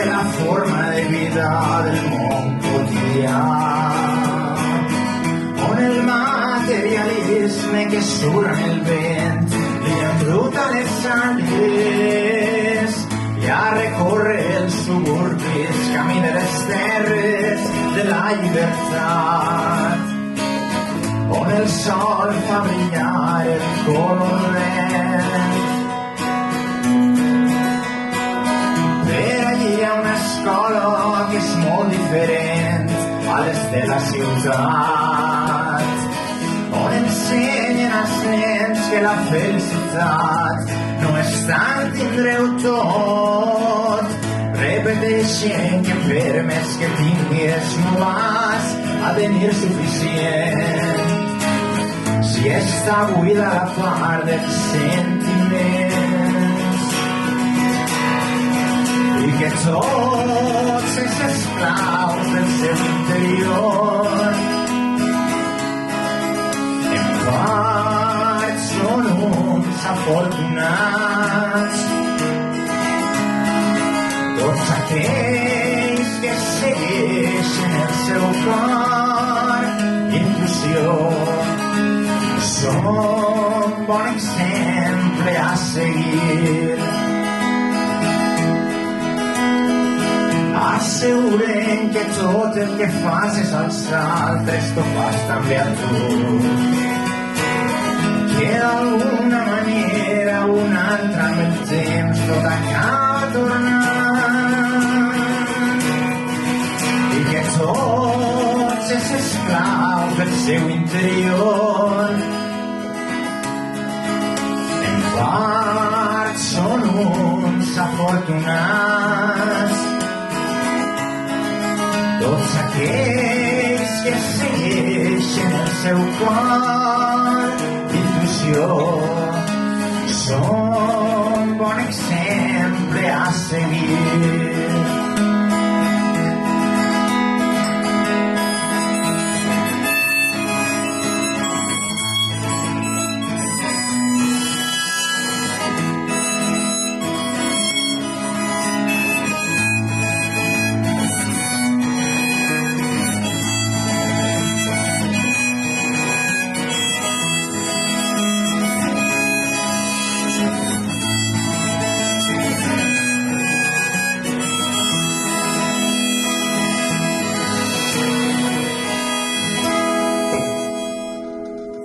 la forma de vida del món quotidià, on el materialisme que surt en el vent li embruta les sangres i a recórrer els suburbis camí de les terres de la llibertat, on el sol fa brillar el color verd. Per allí hi ha una escola que és molt diferent a les de la ciutat, on ensenyen als nens que la felicitat no està en tindre-ho tot. Repeteixen que per més que tingues no vas a tenir suficient. Si està buida la part dels sentiments i que tots els esclaus del seu interior en part són uns afortunats, tots aquells que segueixen el seu cor i intuïció són bon exemple a seguir. Asseguren que tot el que fas és als altres, t'ho fas també a tu, que d'alguna manera o una altra amb el temps tot acaba tornant i que tots els esclaus del seu interior en part són uns afortunats, tots aquells que segueixen el seu cor d'intuïció són bon exemple a seguir.